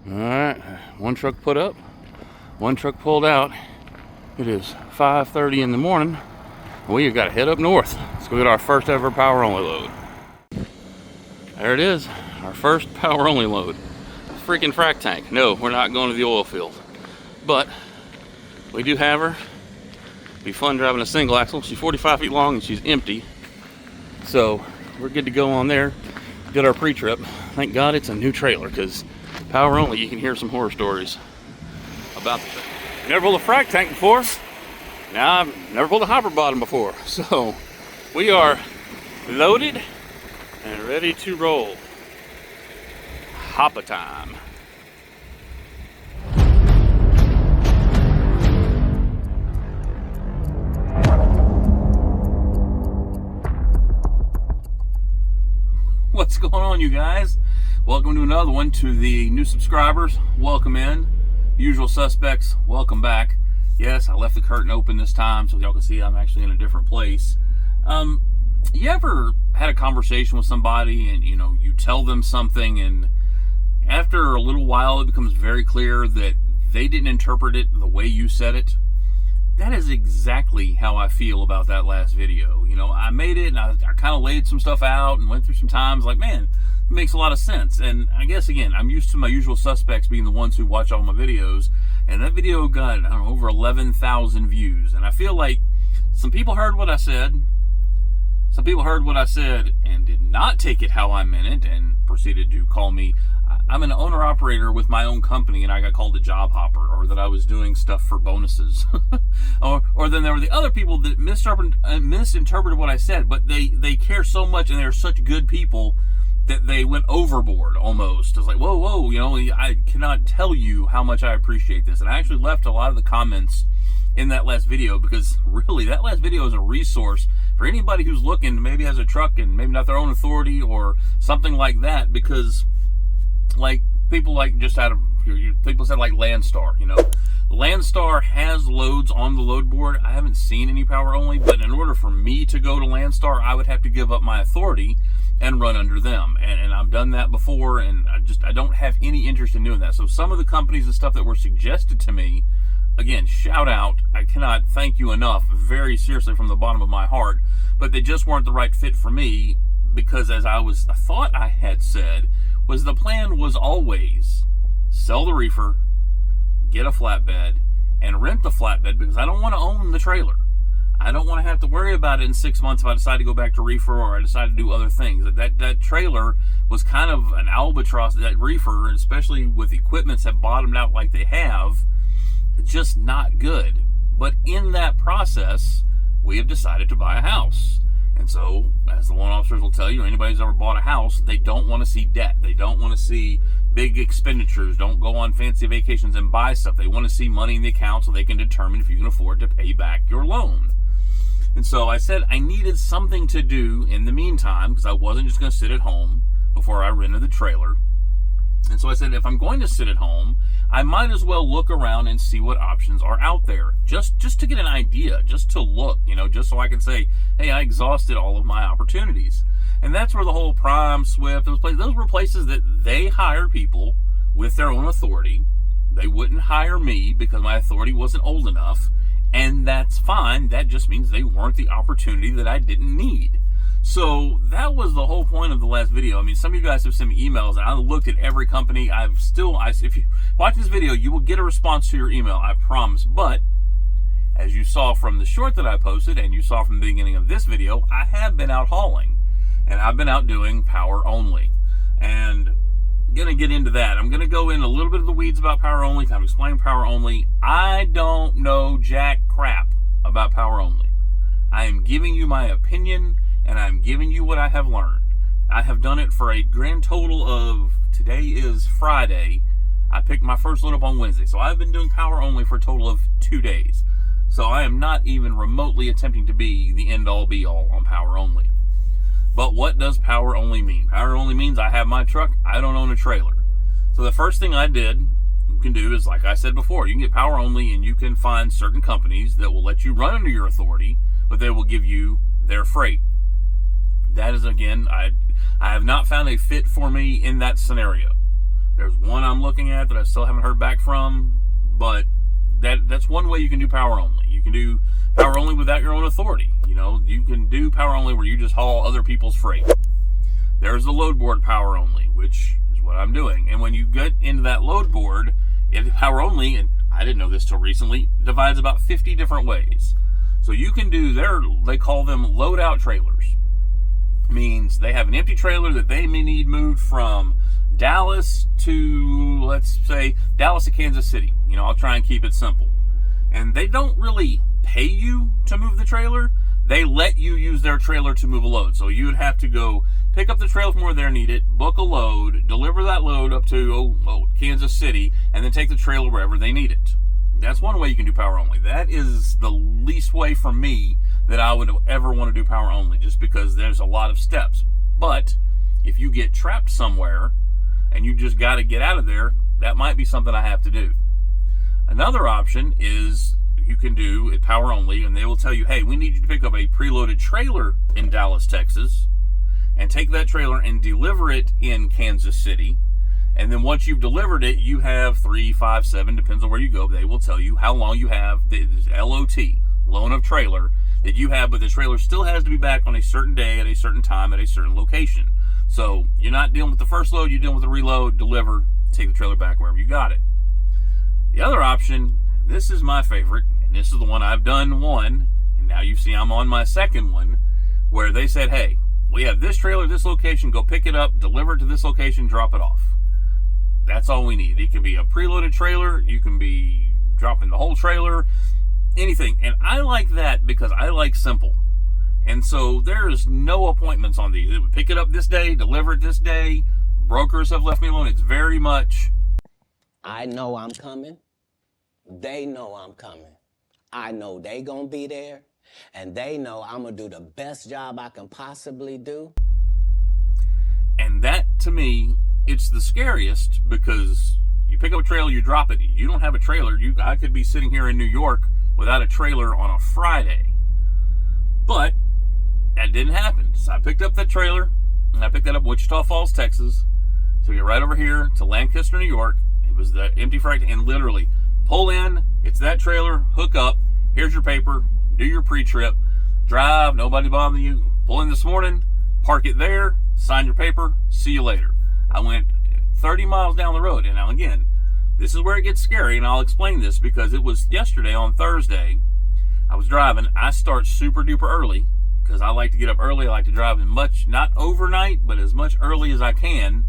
Alright, one truck put up, one truck pulled out. It is 5:30 in the morning. We have got to head up north. Let's go get our first ever power only load. There it is, our first power only load. Freaking frac tank. No, we're not going to the oil field. But we do have her. Be fun driving a single axle. She's 45 feet long and she's empty. So we're good to go on there. Did our pre-trip. Thank God it's a new trailer, because power only, you can hear some horror stories about the thing. Never pulled a frac tank before. Now I've never pulled a hopper bottom before. So we are loaded and ready to roll. Hopper time. What's going on, you guys? Welcome to another one. To the new subscribers, welcome in. Usual suspects, welcome back. Yes, I left the curtain open this time so y'all can see I'm actually in a different place. You ever had a conversation with somebody and you tell them something, and after a little while it becomes very clear that they didn't interpret it the way you said it? That is exactly how I feel about that last video. I made it and I kind of laid some stuff out and went through some times like, man, it makes a lot of sense. And I guess, again, I'm used to my usual suspects being the ones who watch all my videos. And that video got, I don't know, over 11,000 views. And I feel like some people heard what I said. Some people heard what I said and did not take it how I meant it and proceeded to call me. I'm an owner-operator with my own company, and I got called a job hopper, or that I was doing stuff for bonuses. or then there were the other people that misinterpreted what I said, but they care so much, and they're such good people that they went overboard almost. It's like, whoa, I cannot tell you how much I appreciate this. And I actually left a lot of the comments in that last video, because really that last video is a resource for anybody who's looking, maybe has a truck and maybe not their own authority or something like that, because like people like just out of people said like Landstar, Landstar has loads on the load board. I haven't seen any power only, but in order for me to go to Landstar, I would have to give up my authority and run under them. And I've done that before, and I don't have any interest in doing that. So some of the companies and stuff that were suggested to me, again, shout out. I cannot thank you enough, very seriously from the bottom of my heart, but they just weren't the right fit for me, because as I thought I had said, was the plan was always sell the reefer, get a flatbed, and rent the flatbed, because I don't want to own the trailer. I don't want to have to worry about it in 6 months if I decide to go back to reefer or I decide to do other things. That trailer was kind of an albatross. That reefer, especially with equipments that bottomed out like they have, just not good. But in that process, we have decided to buy a house. And so, as the loan officers will tell you, anybody who's ever bought a house, they don't want to see debt. They don't want to see big expenditures. Don't go on fancy vacations and buy stuff. They want to see money in the account so they can determine if you can afford to pay back your loan. And so I said I needed something to do in the meantime, because I wasn't just going to sit at home before I rented the trailer. And so I said, if I'm going to sit at home, I might as well look around and see what options are out there. Just to get an idea, just to look, just so I can say, hey, I exhausted all of my opportunities. And that's where the whole Prime, Swift, those were places that they hire people with their own authority. They wouldn't hire me because my authority wasn't old enough. And that's fine. That just means they weren't the opportunity that I didn't need. So that was the whole point of the last video. I mean, some of you guys have sent me emails, and I looked at every company. If you watch this video, you will get a response to your email, I promise. But as you saw from the short that I posted, and you saw from the beginning of this video, I have been out hauling, and I've been out doing power only. And I'm going to get into that. I'm going to go in a little bit of the weeds about power only, kind of explain power only. I don't know jack crap about power only. I am giving you my opinion, and I'm giving you what I have learned. I have done it for a grand total of, today is Friday. I picked my first load up on Wednesday. So I've been doing power only for a total of 2 days. So I am not even remotely attempting to be the end-all be-all on power only. But what does power only mean? Power only means I have my truck, I don't own a trailer. So the first thing you can do is, like I said before, you can get power only, and you can find certain companies that will let you run under your authority, but they will give you their freight. That is, again, I have not found a fit for me in that scenario. There's one I'm I'm looking at that I still haven't heard back from, but that's one way you can do power only. You can do power only without your own authority. You know, you can do power only where you just haul other people's freight. There's the load board power only, which is what I'm doing. And when you get into that load board, power only, and I didn't know this till recently, divides about 50 different ways. So you can do they call them load out trailers. Means they have an empty trailer that they may need moved from Dallas to, let's say, Dallas to Kansas City. You know, I'll try and keep it simple. And they don't really pay you to move the trailer. They let you use their trailer to move a load. So you would have to go pick up the trailer from where they need it, book a load, deliver that load up to Kansas City, and then take the trailer wherever they need it. That's one way you can do power only. That is the least way for me that I would ever want to do power only, just because there's a lot of steps. But if you get trapped somewhere and you just got to get out of there, that might be something I have to do. Another option is you can do it power only, and they will tell you, hey, we need you to pick up a preloaded trailer in Dallas, Texas, and take that trailer and deliver it in Kansas City. And then once you've delivered it, you have 3, 5, 7, depends on where you go. They will tell you how long you have, the LOT, loan of trailer, that you have, but the trailer still has to be back on a certain day, at a certain time, at a certain location. So you're not dealing with the first load, you're dealing with the reload, deliver, take the trailer back wherever you got it. The other option, this is my favorite, and this is the one I've done one, and now you see I'm on my second one, where they said, hey, we have this trailer, this location, go pick it up, deliver it to this location, drop it off. That's all we need. It can be a preloaded trailer, you can be dropping the whole trailer, anything. And I like that because I like simple. And so there's no appointments on these. It would pick it up this day, deliver it this day. Brokers have left me alone. It's very much, I know I'm coming. They know I'm coming. I know they gonna be there. And they know I'm gonna do the best job I can possibly do. and that to me, it's the scariest, because you pick up a trailer, you drop it. You don't have a trailer. I could be sitting here in New York without a trailer on a Friday. But that didn't happen. So I picked up that trailer, and I picked that up in Wichita Falls, Texas. So we get right over here to Lancaster, New York. It was the empty freight, and literally pull in, it's that trailer, hook up, here's your paper, do your pre-trip, drive, nobody bothering you, pull in this morning, park it there, sign your paper, see you later. I went 30 miles down the road, and now again, this is where it gets scary, and I'll explain this because it was yesterday on Thursday. I was driving. I start super duper early because I like to get up early. I like to drive as much, not overnight, but as much early as I can.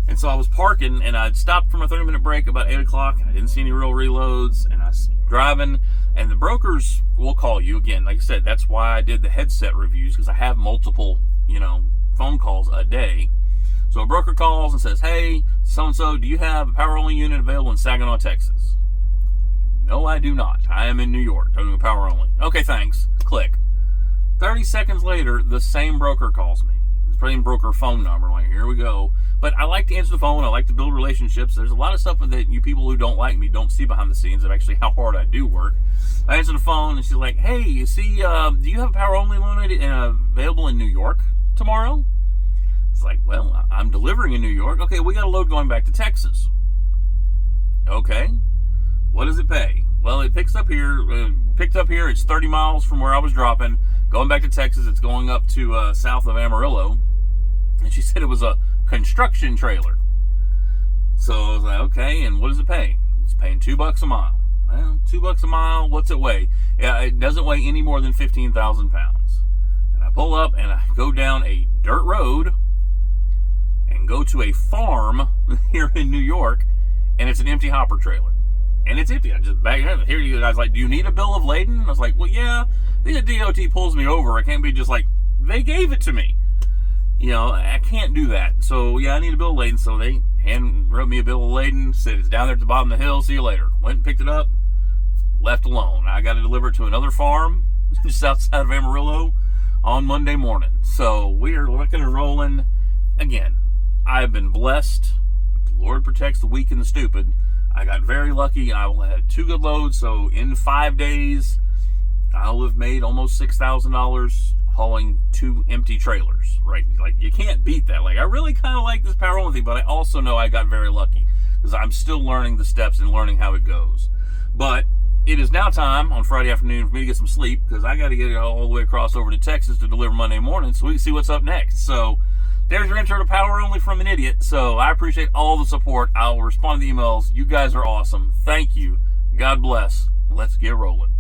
And so I was parking, and I'd stopped from a 30-minute break about 8 o'clock. I didn't see any real reloads, and I was driving. And the brokers will call you. Again, like I said, that's why I did the headset reviews, because I have multiple, phone calls a day. So a broker calls and says, hey, so-and-so, do you have a power-only unit available in Saginaw, Texas? No, I do not. I am in New York, doing power only. Okay, thanks. Click. 30 seconds later, the same broker calls me. The same broker phone number. Like, here we go. But I like to answer the phone. I like to build relationships. There's a lot of stuff that you people who don't like me don't see behind the scenes of actually how hard I do work. I answer the phone, and she's like, hey, you see, do you have a power-only unit available in New York tomorrow? It's like, well, I'm delivering in New York. Okay, we got a load going back to Texas. Okay. What does it pay? Well, it picked up here. It's 30 miles from where I was dropping. Going back to Texas, it's going up to south of Amarillo. And she said it was a construction trailer. So I was like, okay, and what does it pay? It's paying $2 a mile. Well, $2 a mile, what's it weigh? Yeah, it doesn't weigh any more than 15,000 pounds. And I pull up and I go down a dirt road and go to a farm here in New York, and it's an empty hopper trailer. And it's empty. I just back it up. Here you guys like, do you need a bill of lading? I was like, well, yeah. The DOT pulls me over. I can't be just like, they gave it to me. I can't do that. So, yeah, I need a bill of lading. So they wrote me a bill of lading, said it's down there at the bottom of the hill. See you later. Went and picked it up, left alone. I got to deliver it to another farm just outside of Amarillo on Monday morning. So we're looking and rolling. Again, I've been blessed. The Lord protects the weak and the stupid. I got very lucky. I had 2 good loads. So in 5 days, I'll have made almost $6,000 hauling 2 empty trailers, right? Like, you can't beat that. Like, I really kind of like this power only thing, but I also know I got very lucky. because I'm still learning the steps and learning how it goes. But it is now time on Friday afternoon for me to get some sleep, because I got to get all the way across over to Texas to deliver Monday morning so we can see what's up next. So there's your intro to Power Only from an Idiot. So I appreciate all the support. I'll respond to the emails. You guys are awesome. Thank you. God bless. Let's get rolling.